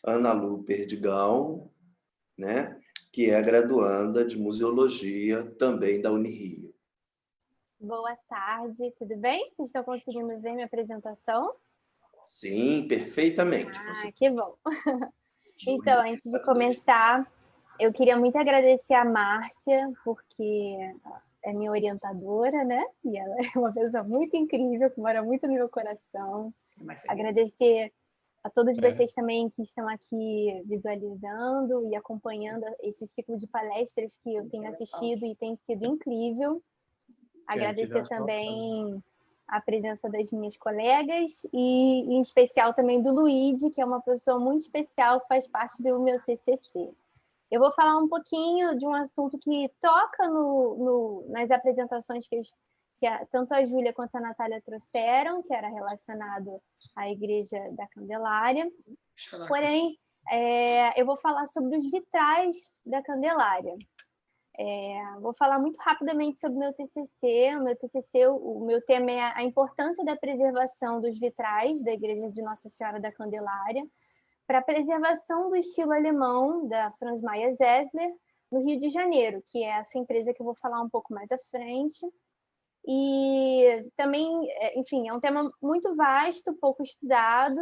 Ana Lu Perdigão, né? Que é graduanda de Museologia também da Unirio. Boa tarde, tudo bem? Vocês estão conseguindo ver minha apresentação? Sim, perfeitamente. Que bom. Então, antes de começar, eu queria muito agradecer a Márcia, porque é minha orientadora, né? E ela é uma pessoa muito incrível, que mora muito no meu coração. Agradecer a todos vocês também que estão aqui visualizando e acompanhando esse ciclo de palestras que eu tenho assistido e tem sido incrível. Agradecer também a presença das minhas colegas e, em especial, também do Luigi, que é uma pessoa muito especial, faz parte do meu TCC. Eu vou falar um pouquinho de um assunto que toca nas apresentações que tanto a Júlia quanto a Natália trouxeram, que era relacionado à Igreja da Candelária. Porém, eu vou falar sobre os vitrais da Candelária. Vou falar muito rapidamente sobre o meu TCC. O meu tema é a importância da preservação dos vitrais da Igreja de Nossa Senhora da Candelária para a preservação do estilo alemão da Franz Mayer Zessler no Rio de Janeiro, que é essa empresa que eu vou falar um pouco mais à frente. E também, enfim, é um tema muito vasto, pouco estudado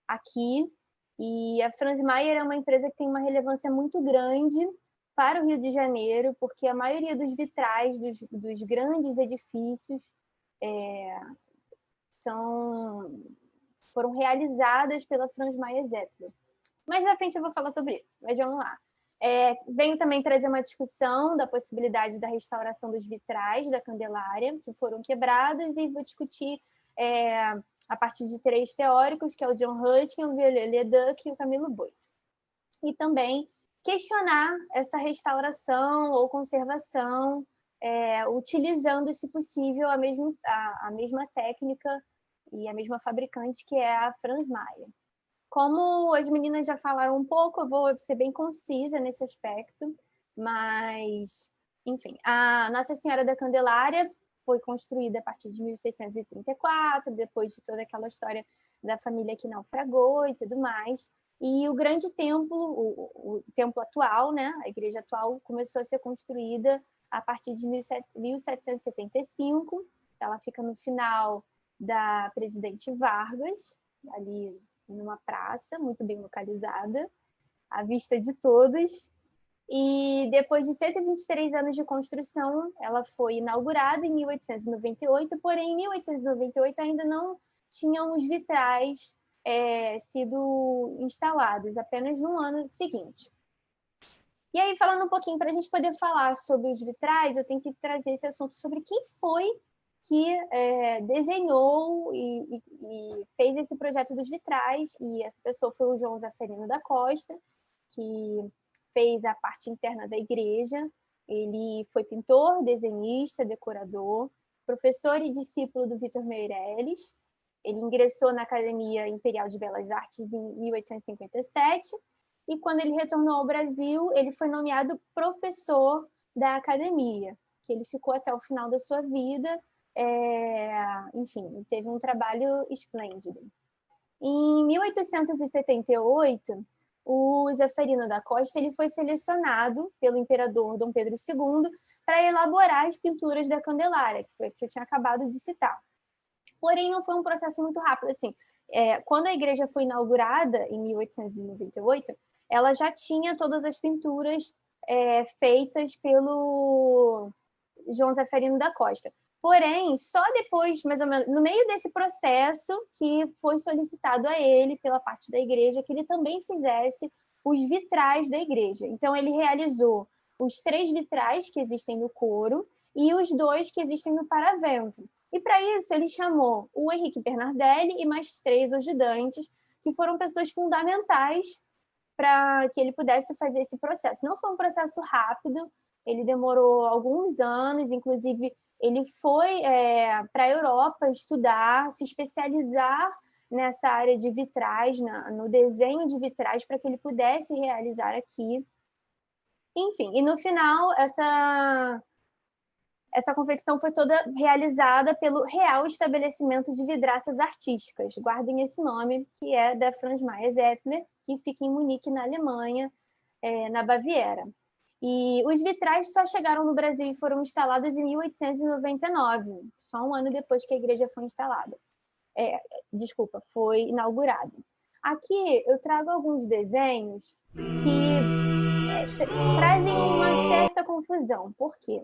aqui. E a Franz Mayer é uma empresa que tem uma relevância muito grande para o Rio de Janeiro, porque a maioria dos vitrais dos grandes edifícios foram realizadas pela Franz Mayer Zessler. Mais à frente eu vou falar sobre isso, mas vamos lá. Venho também trazer uma discussão da possibilidade da restauração dos vitrais da Candelária, que foram quebrados, e vou discutir a partir de 3 teóricos, que é o John Ruskin, o Viollet-le-Duc e o Camilo Boito. E também questionar essa restauração ou conservação, utilizando, se possível, a mesma técnica e a mesma fabricante, que é a Franz Mayer. Como as meninas já falaram um pouco, eu vou ser bem concisa nesse aspecto, mas, enfim, a Nossa Senhora da Candelária foi construída a partir de 1634, depois de toda aquela história da família que naufragou e tudo mais. E o grande templo, o templo atual, né, a igreja atual, começou a ser construída a partir de 1775. Ela fica no final da Presidente Vargas, ali numa praça muito bem localizada, à vista de todos. E depois de 123 anos de construção, ela foi inaugurada em 1898, porém, em 1898 ainda não tinham os vitrais sido instalados, apenas no ano seguinte. E aí, falando um pouquinho, para a gente poder falar sobre os vitrais, eu tenho que trazer esse assunto sobre quem foi que desenhou e fez esse projeto dos vitrais, e essa pessoa foi o João Zafferino da Costa, que fez a parte interna da igreja. Ele foi pintor, desenhista, decorador, professor e discípulo do Victor Meirelles. Ele ingressou na Academia Imperial de Belas Artes em 1857, e quando ele retornou ao Brasil, ele foi nomeado professor da academia, que ele ficou até o final da sua vida. Enfim, teve um trabalho esplêndido. Em 1878, o Zafferino da Costa ele foi selecionado pelo imperador Dom Pedro II para elaborar as pinturas da Candelária, que foi a que eu tinha acabado de citar. Porém, não foi um processo muito rápido. Assim, quando a igreja foi inaugurada, em 1898, ela já tinha todas as pinturas feitas pelo João Zafferino da Costa. Porém, só depois, mais ou menos, no meio desse processo, que foi solicitado a ele, pela parte da igreja, que ele também fizesse os vitrais da igreja. Então, ele realizou os 3 vitrais que existem no coro e os 2 que existem no paravento. E, para isso, ele chamou o Henrique Bernardelli e mais 3 ajudantes, que foram pessoas fundamentais para que ele pudesse fazer esse processo. Não foi um processo rápido, ele demorou alguns anos, inclusive ele foi para a Europa estudar, se especializar nessa área de vitrais, no desenho de vitrais, para que ele pudesse realizar aqui. Enfim, e no final, essa confecção foi toda realizada pelo Real Estabelecimento de Vidraças Artísticas. Guardem esse nome, que é da Franz Mayer Zessler, que fica em Munique, na Alemanha, na Baviera. E os vitrais só chegaram no Brasil e foram instalados em 1899, só um ano depois que a igreja foi instalada. Foi inaugurada. Aqui eu trago alguns desenhos que trazem uma certa confusão. Por quê?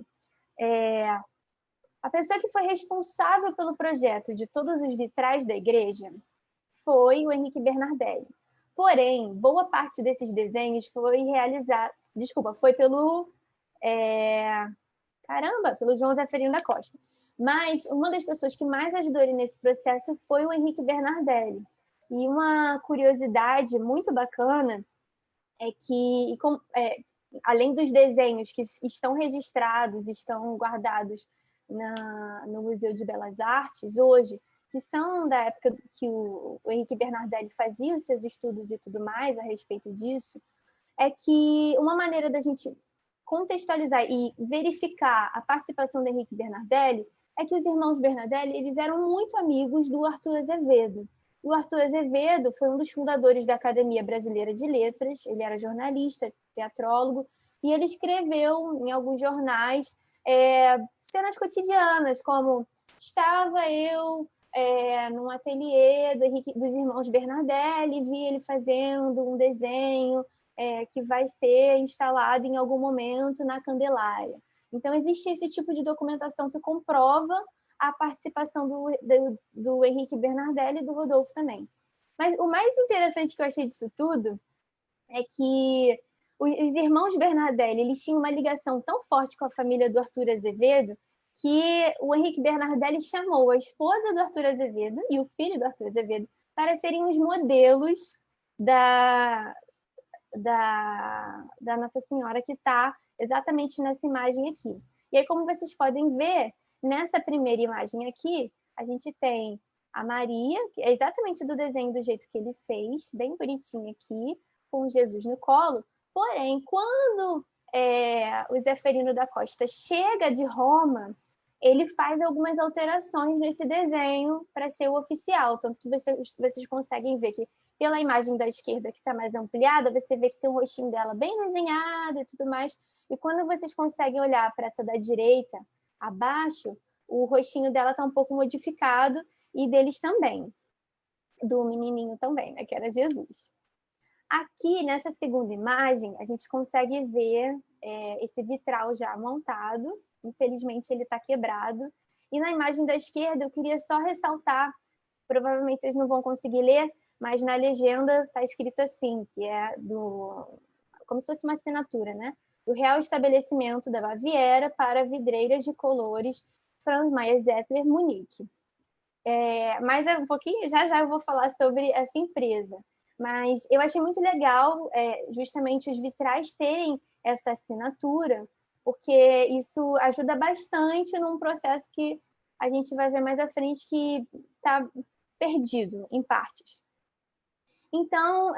A pessoa que foi responsável pelo projeto de todos os vitrais da igreja foi o Henrique Bernardelli. Porém, boa parte desses desenhos foi pelo pelo João Zeferino da Costa. Mas uma das pessoas que mais ajudou ele nesse processo foi o Henrique Bernardelli. E uma curiosidade muito bacana é que, além dos desenhos que estão registrados, estão guardados no Museu de Belas Artes hoje, que são da época que o Henrique Bernardelli fazia os seus estudos e tudo mais a respeito disso, é que uma maneira da gente contextualizar e verificar a participação do Henrique Bernardelli é que os irmãos Bernardelli, eles eram muito amigos do Arthur Azevedo. O Arthur Azevedo foi um dos fundadores da Academia Brasileira de Letras, ele era jornalista, teatrólogo, e ele escreveu em alguns jornais cenas cotidianas, como estava eu num ateliê dos irmãos Bernardelli, vi ele fazendo um desenho que vai ser instalado em algum momento na Candelária. Então, existe esse tipo de documentação que comprova a participação do Henrique Bernardelli e do Rodolfo também. Mas o mais interessante que eu achei disso tudo é que os irmãos Bernardelli, eles tinham uma ligação tão forte com a família do Arthur Azevedo que o Henrique Bernardelli chamou a esposa do Arthur Azevedo e o filho do Arthur Azevedo para serem os modelos da Nossa Senhora, que está exatamente nessa imagem aqui. E aí, como vocês podem ver, nessa primeira imagem aqui, a gente tem a Maria, que é exatamente do desenho do jeito que ele fez, bem bonitinha aqui, com Jesus no colo. Porém, quando o Zeferino da Costa chega de Roma, ele faz algumas alterações nesse desenho para ser o oficial, tanto que vocês conseguem ver que pela imagem da esquerda, que está mais ampliada, você vê que tem o rostinho dela bem desenhado e tudo mais. E quando vocês conseguem olhar para essa da direita, abaixo, o rostinho dela está um pouco modificado, e deles também, do menininho também, né, que era Jesus. Aqui, nessa segunda imagem, a gente consegue ver esse vitral já montado. Infelizmente, ele está quebrado. E na imagem da esquerda, eu queria só ressaltar, provavelmente vocês não vão conseguir ler, mas na legenda está escrito assim, que é como se fosse uma assinatura, né? Do Real Estabelecimento da Baviera para Vidreiras de Colores Franz Mayer Zettler, Munique. Mas um pouquinho, já eu vou falar sobre essa empresa. Mas eu achei muito legal justamente os vitrais terem essa assinatura, porque isso ajuda bastante num processo que a gente vai ver mais à frente que está perdido em partes. Então,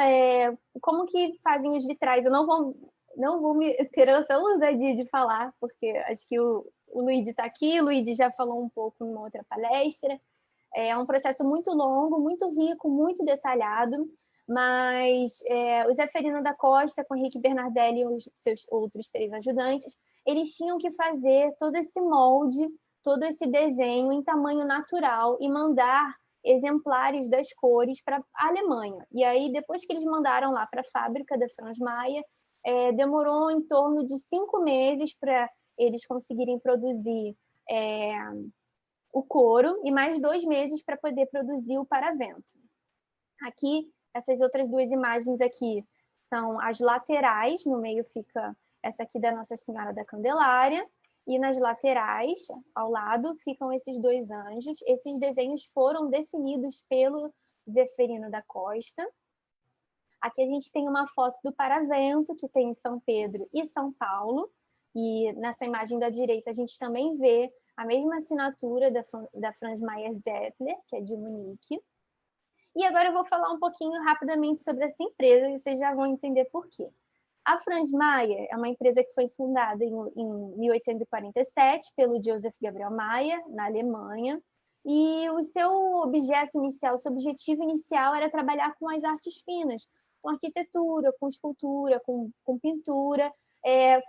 como que fazem os vitrais? Eu não vou me ter essa ousadia de falar, porque acho que o Luigi está aqui, o Luigi já falou um pouco numa outra palestra. É um processo muito longo, muito rico, muito detalhado, mas o Zeferino da Costa, com o Henrique Bernardelli e os seus outros 3 ajudantes, eles tinham que fazer todo esse molde, todo esse desenho em tamanho natural e mandar exemplares das cores para a Alemanha. E aí, depois que eles mandaram lá para a fábrica da Franz Mayer, demorou em torno de 5 meses para eles conseguirem produzir o couro e mais 2 meses para poder produzir o paravento. Aqui, essas outras 2 imagens aqui são as laterais, no meio fica essa aqui da Nossa Senhora da Candelária, e nas laterais, ao lado, ficam esses 2 anjos. Esses desenhos foram definidos pelo Zeferino da Costa. Aqui a gente tem uma foto do paravento, que tem São Pedro e São Paulo, e nessa imagem da direita a gente também vê a mesma assinatura da Franz Mayer Zettler, que é de Munique. E agora eu vou falar um pouquinho rapidamente sobre essa empresa, e vocês já vão entender por quê. A Franz Mayer é uma empresa que foi fundada em 1847 pelo Joseph Gabriel Mayer, na Alemanha, e o seu objetivo inicial era trabalhar com as artes finas, com arquitetura, com escultura, com pintura,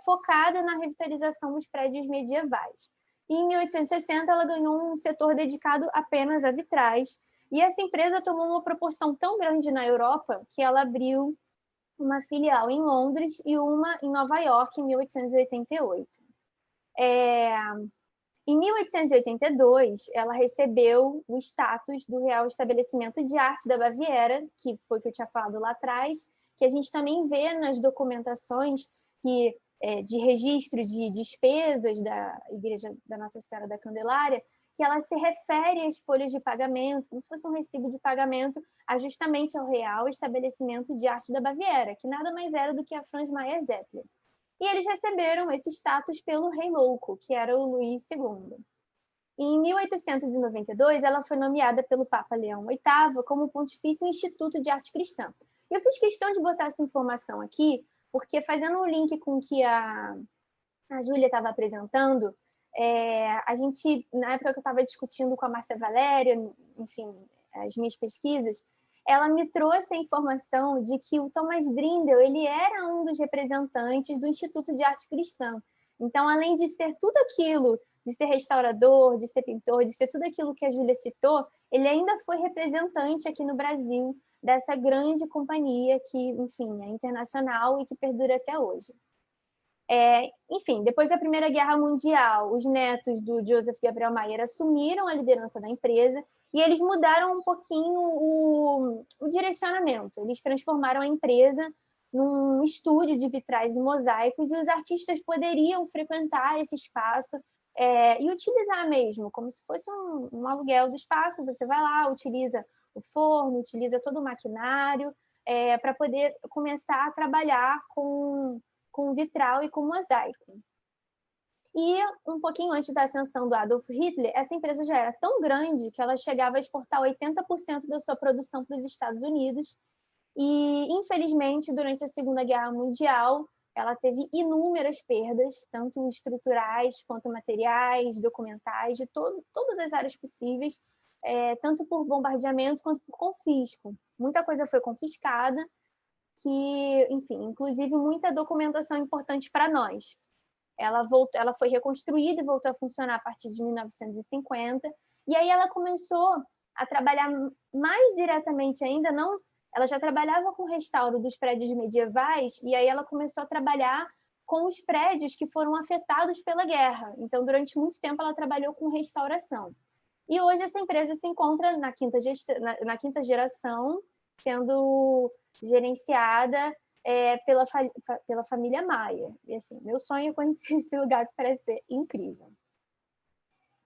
focada na revitalização dos prédios medievais. E em 1860, ela ganhou um setor dedicado apenas a vitrais, e essa empresa tomou uma proporção tão grande na Europa que ela abriu uma filial em Londres e uma em Nova York em 1888. Em 1882, ela recebeu o status do Real Estabelecimento de Arte da Baviera, que foi o que eu tinha falado lá atrás, que a gente também vê nas documentações de registro de despesas da Igreja da Nossa Senhora da Candelária, que ela se refere às folhas de pagamento, como se fosse um recibo de pagamento, justamente ao Real Estabelecimento de Arte da Baviera, que nada mais era do que a Franz Mayer Zeppler. E eles receberam esse status pelo Rei Louco, que era o Luís II. Em 1892, ela foi nomeada pelo Papa Leão VIII como Pontifício Instituto de Arte Cristã. Eu fiz questão de botar essa informação aqui, porque fazendo um link com o que a Júlia estava apresentando, a gente, na época que eu estava discutindo com a Márcia Valéria, enfim, as minhas pesquisas, ela me trouxe a informação de que o Thomas Drindel, ele era um dos representantes do Instituto de Arte Cristã. Então, além de ser tudo aquilo, de ser restaurador, de ser pintor, de ser tudo aquilo que a Júlia citou, ele ainda foi representante aqui no Brasil dessa grande companhia que, enfim, é internacional e que perdura até hoje. Enfim, depois da Primeira Guerra Mundial, os netos do Joseph Gabriel Mayer assumiram a liderança da empresa e eles mudaram um pouquinho o direcionamento. Eles transformaram a empresa num estúdio de vitrais e mosaicos, e os artistas poderiam frequentar esse espaço e utilizar mesmo, como se fosse um aluguel do espaço. Você vai lá, utiliza o forno, utiliza todo o maquinário para poder começar a trabalhar com vitral e com mosaico. E um pouquinho antes da ascensão do Adolf Hitler, essa empresa já era tão grande que ela chegava a exportar 80% da sua produção para os Estados Unidos. E, infelizmente, durante a Segunda Guerra Mundial, ela teve inúmeras perdas, tanto estruturais quanto materiais, documentais, de todas as áreas possíveis, tanto por bombardeamento quanto por confisco. Muita coisa foi confiscada, que, enfim, inclusive muita documentação importante para nós. Ela foi reconstruída e voltou a funcionar a partir de 1950, e aí ela começou a trabalhar mais diretamente ainda, não, ela já trabalhava com restauro dos prédios medievais, e aí ela começou a trabalhar com os prédios que foram afetados pela guerra. Então, durante muito tempo, ela trabalhou com restauração. E hoje essa empresa se encontra na quinta geração, sendo gerenciada pela família Mayer. E, assim, meu sonho é conhecer esse lugar, que parece ser incrível.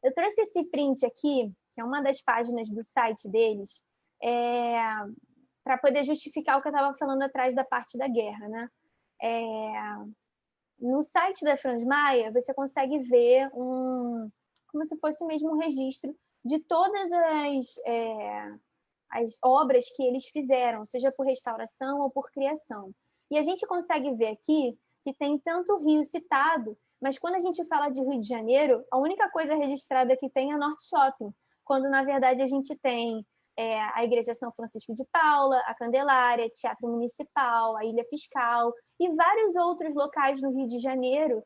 Eu trouxe esse print aqui, que é uma das páginas do site deles, para poder justificar o que eu estava falando atrás da parte da guerra, né? No site da Franz Mayer, você consegue ver como se fosse mesmo um registro de todas as obras que eles fizeram, seja por restauração ou por criação. E a gente consegue ver aqui que tem tanto Rio citado, mas quando a gente fala de Rio de Janeiro, a única coisa registrada que tem é Norte Shopping, quando na verdade a gente tem a Igreja São Francisco de Paula, a Candelária, Teatro Municipal, a Ilha Fiscal e vários outros locais no Rio de Janeiro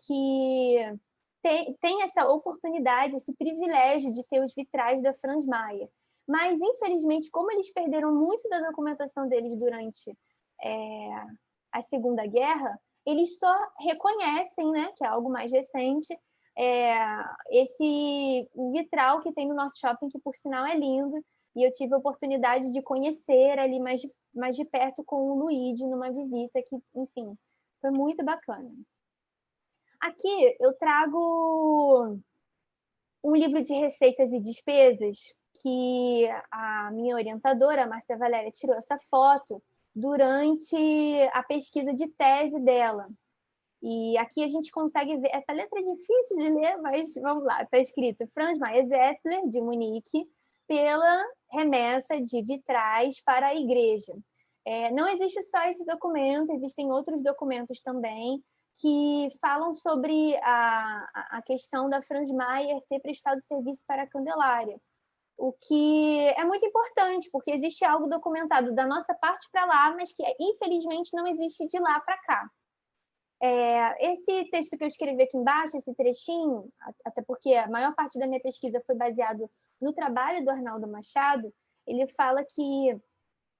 que tem essa oportunidade, esse privilégio de ter os vitrais da Franz Mayer. Mas, infelizmente, como eles perderam muito da documentação deles durante a Segunda Guerra, eles só reconhecem, né, que é algo mais recente, esse vitral que tem no Norte Shopping, que por sinal é lindo, e eu tive a oportunidade de conhecer ali mais de perto com o Luigi numa visita que, enfim, foi muito bacana. Aqui eu trago um livro de receitas e despesas que a minha orientadora, a Márcia Valéria, tirou essa foto durante a pesquisa de tese dela. E aqui a gente consegue ver, essa letra é difícil de ler, mas vamos lá, está escrito Franz Mayer Zeppler, de Munique, pela remessa de vitrais para a igreja. Não existe só esse documento, existem outros documentos também que falam sobre a questão da Franz Mayer ter prestado serviço para a Candelária. o que é muito importante, porque existe algo documentado da nossa parte para lá, mas que, infelizmente, não existe de lá para cá. Esse texto que eu escrevi aqui embaixo, esse trechinho, até porque a maior parte da minha pesquisa foi baseado no trabalho do Arnaldo Machado, ele fala que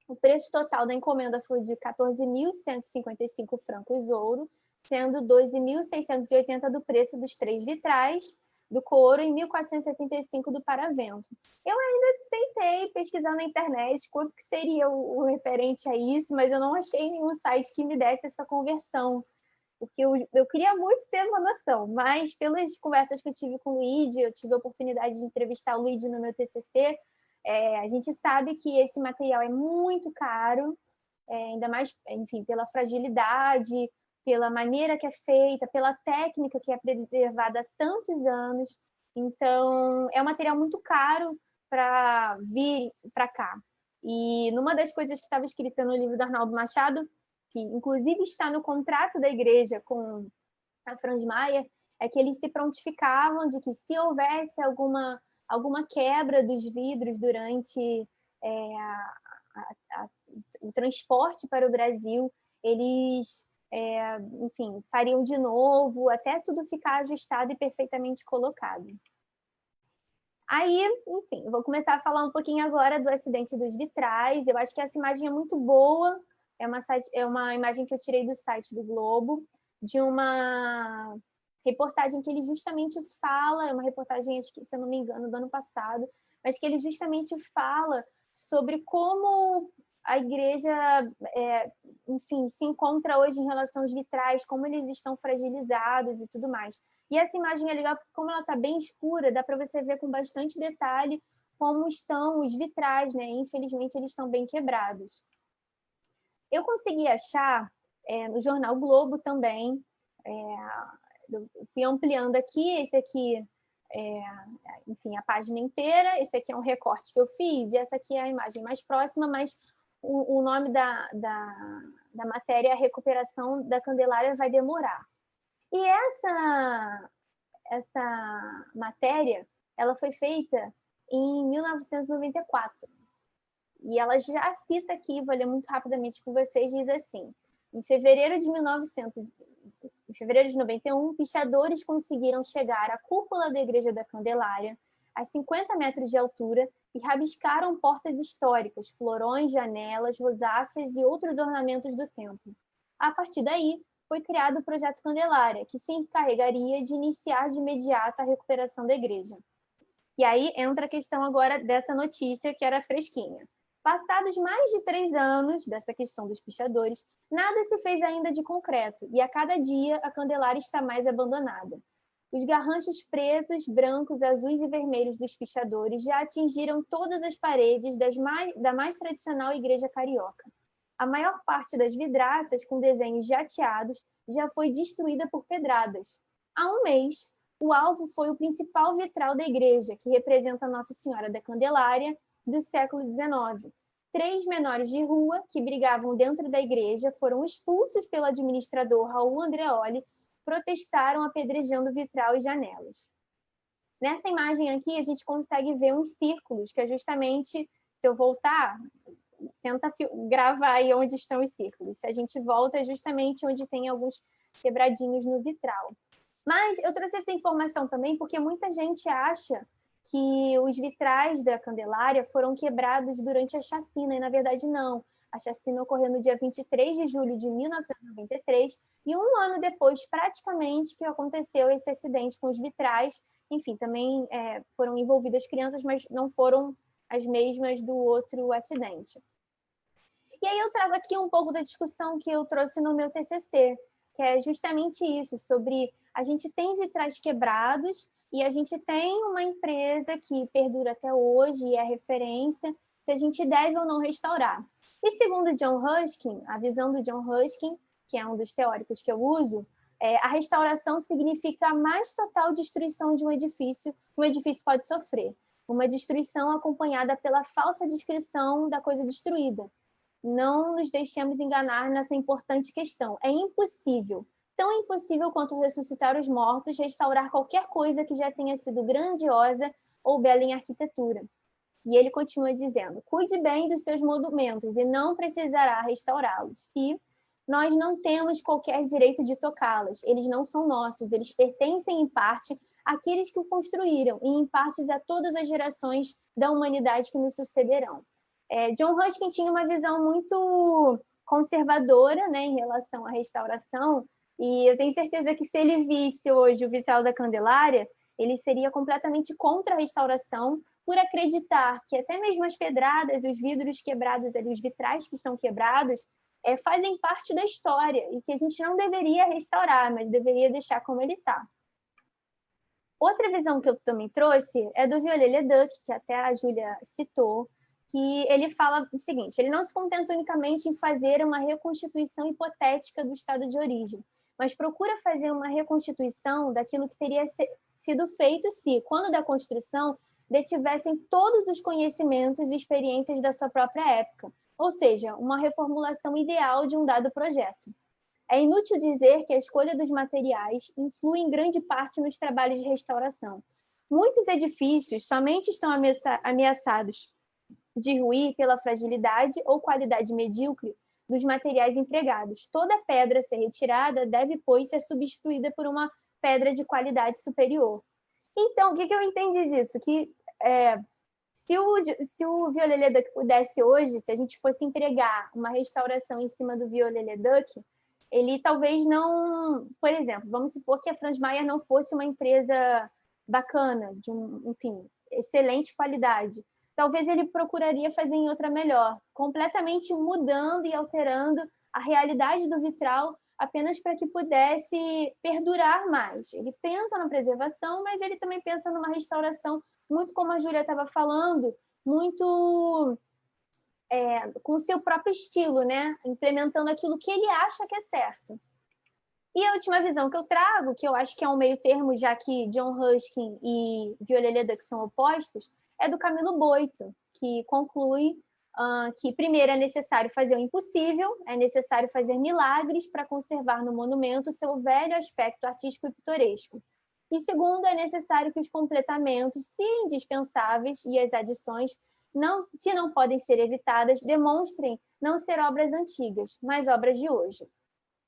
o preço total da encomenda foi de 14.155 francos ouro, sendo 12.680 do preço dos 3 vitrais do couro e 1.475 do paravento. Eu ainda tentei pesquisar na internet quanto que seria o referente a isso, mas eu não achei nenhum site que me desse essa conversão, porque eu queria muito ter uma noção, mas pelas conversas que eu tive com o Luigi, eu tive a oportunidade de entrevistar o Luigi no meu TCC, a gente sabe que esse material é muito caro, ainda mais, enfim, pela fragilidade, pela maneira que é feita, pela técnica que é preservada há tantos anos. Então, é um material muito caro para vir para cá. E numa das coisas que estava escrita no livro do Arnaldo Machado, que inclusive está no contrato da igreja com a Franz Mayer, é que eles se prontificavam de que se houvesse alguma quebra dos vidros durante o transporte para o Brasil, eles, enfim, fariam de novo, até tudo ficar ajustado e perfeitamente colocado. Aí, enfim, vou começar a falar um pouquinho agora do acidente dos vitrais. Eu acho que essa imagem é muito boa, é uma imagem que eu tirei do site do Globo, de uma reportagem que ele justamente fala, é uma reportagem, acho que, se eu não me engano, do ano passado, mas que ele justamente fala sobre como a igreja, enfim, se encontra hoje em relação aos vitrais, como eles estão fragilizados e tudo mais. E essa imagem é legal porque, como ela está bem escura, dá para você ver com bastante detalhe como estão os vitrais, né? Infelizmente, eles estão bem quebrados. Eu consegui achar no jornal Globo também, eu fui ampliando aqui, esse aqui enfim, a página inteira, esse aqui é um recorte que eu fiz, e essa aqui é a imagem mais próxima, mas o nome da matéria, a recuperação da Candelária, vai demorar. E essa matéria, ela foi feita em 1994. E ela já cita aqui, vou ler muito rapidamente com vocês, diz assim: em fevereiro de 91, pichadores conseguiram chegar à cúpula da Igreja da Candelária, a 50 metros de altura, e rabiscaram portas históricas, florões, janelas, rosáceas e outros ornamentos do templo. A partir daí, foi criado o Projeto Candelária, que se encarregaria de iniciar de imediato a recuperação da igreja. E aí entra a questão agora dessa notícia, que era fresquinha. Passados mais de 3 anos dessa questão dos pichadores, nada se fez ainda de concreto, e a cada dia a Candelária está mais abandonada. Os garranchos pretos, brancos, azuis e vermelhos dos pichadores já atingiram todas as paredes da mais tradicional igreja carioca. A maior parte das vidraças, com desenhos jateados, já foi destruída por pedradas. Há um mês, o alvo foi o principal vitral da igreja, que representa Nossa Senhora da Candelária, do século XIX. 3 menores de rua, que brigavam dentro da igreja, foram expulsos pelo administrador Raul Andreoli, protestaram apedrejando vitral e janelas. Nessa imagem aqui, a gente consegue ver uns círculos, que é justamente, se eu voltar, tenta gravar aí onde estão os círculos. Se a gente volta, é justamente onde tem alguns quebradinhos no vitral. Mas eu trouxe essa informação também porque muita gente acha que os vitrais da Candelária foram quebrados durante a chacina, e na verdade não. A chacina ocorreu no dia 23 de julho de 1993, e um ano depois, praticamente, que aconteceu esse acidente com os vitrais. Enfim, também foram envolvidas crianças, mas não foram as mesmas do outro acidente. E aí eu trago aqui um pouco da discussão que eu trouxe no meu TCC, que é justamente isso, sobre a gente tem vitrais quebrados e a gente tem uma empresa que perdura até hoje e é referência, se a gente deve ou não restaurar. E segundo John Ruskin, a visão do John Ruskin, que é um dos teóricos que eu uso, a restauração significa a mais total destruição de um edifício que um edifício pode sofrer. Uma destruição acompanhada pela falsa descrição da coisa destruída. Não nos deixemos enganar nessa importante questão. É impossível, tão impossível quanto ressuscitar os mortos, restaurar qualquer coisa que já tenha sido grandiosa ou bela em arquitetura. E ele continua dizendo: cuide bem dos seus monumentos e não precisará restaurá-los. E nós não temos qualquer direito de tocá-los. Eles não são nossos, eles pertencem em parte àqueles que o construíram e em partes a todas as gerações da humanidade que nos sucederão. John Ruskin tinha uma visão muito conservadora, né, em relação à restauração, e eu tenho certeza que se ele visse hoje o vitral da Candelária, ele seria completamente contra a restauração, por acreditar que até mesmo as pedradas, os vidros quebrados ali, os vitrais que estão quebrados, fazem parte da história e que a gente não deveria restaurar, mas deveria deixar como ele está. Outra visão que eu também trouxe é do Viollet-le-Duc, que até a Júlia citou, que ele fala o seguinte: ele não se contenta unicamente em fazer uma reconstituição hipotética do estado de origem, mas procura fazer uma reconstituição daquilo que teria sido feito se, quando da construção, detivessem todos os conhecimentos e experiências da sua própria época, ou seja, uma reformulação ideal de um dado projeto. É inútil dizer que a escolha dos materiais influi em grande parte nos trabalhos de restauração. Muitos edifícios somente estão ameaçados de ruir pela fragilidade ou qualidade medíocre dos materiais empregados. Toda pedra a ser retirada deve, pois, ser substituída por uma pedra de qualidade superior. Então, o que eu entendi disso? Que se o Viollet-le-Duc pudesse hoje, se a gente fosse empregar uma restauração em cima do Viollet-le-Duc, ele talvez não... Por exemplo, vamos supor que a Franz Mayer não fosse uma empresa bacana, de excelente qualidade. Talvez ele procuraria fazer em outra melhor, completamente mudando e alterando a realidade do vitral apenas para que pudesse perdurar mais. Ele pensa na preservação, mas ele também pensa numa restauração, muito como a Júlia estava falando, muito com o seu próprio estilo, né? Implementando aquilo que ele acha que é certo. E a última visão que eu trago, que eu acho que é um meio termo, já que John Ruskin e Viollet-le-Duc são opostos, é do Camilo Boito, que conclui que, primeiro, é necessário fazer o impossível, é necessário fazer milagres para conservar no monumento seu velho aspecto artístico e pitoresco. E, segundo, é necessário que os completamentos, se indispensáveis, e as adições, se não podem ser evitadas, demonstrem não ser obras antigas, mas obras de hoje.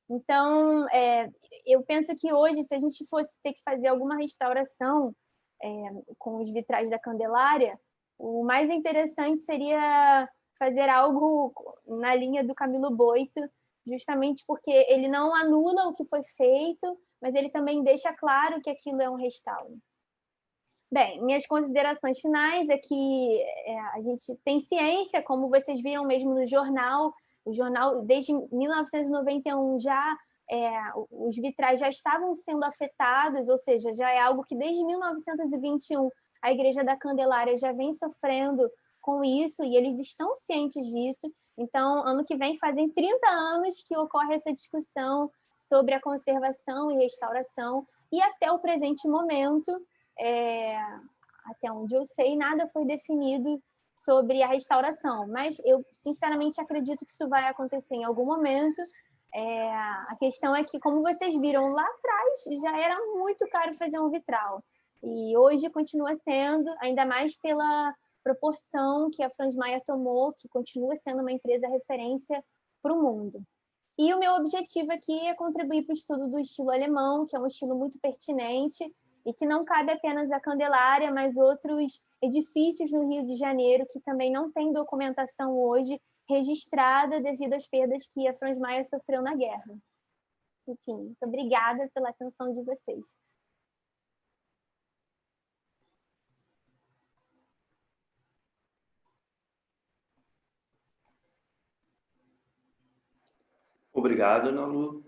Então, eu penso que hoje, se a gente fosse ter que fazer alguma restauração com os vitrais da Candelária, o mais interessante seria fazer algo na linha do Camilo Boito, justamente porque ele não anula o que foi feito, mas ele também deixa claro que aquilo é um restauro. Bem, minhas considerações finais é que a gente tem ciência, como vocês viram mesmo no jornal, o jornal desde 1991 os vitrais já estavam sendo afetados, ou seja, já é algo que desde 1921 a Igreja da Candelária já vem sofrendo com isso e eles estão cientes disso. Então, ano que vem fazem 30 anos que ocorre essa discussão sobre a conservação e restauração e até o presente momento, até onde eu sei, nada foi definido sobre a restauração, mas eu sinceramente acredito que isso vai acontecer em algum momento. A questão é que, como vocês viram lá atrás, já era muito caro fazer um vitral. E hoje continua sendo, ainda mais pela proporção que a Franz Mayer tomou, que continua sendo uma empresa referência para o mundo. E o meu objetivo aqui é contribuir para o estudo do estilo alemão, que é um estilo muito pertinente e que não cabe apenas a Candelária, mas outros edifícios no Rio de Janeiro que também não tem documentação hoje registrada devido às perdas que a Franz Mayer sofreu na guerra. Enfim, muito obrigada pela atenção de vocês. Obrigado, Ana Lu.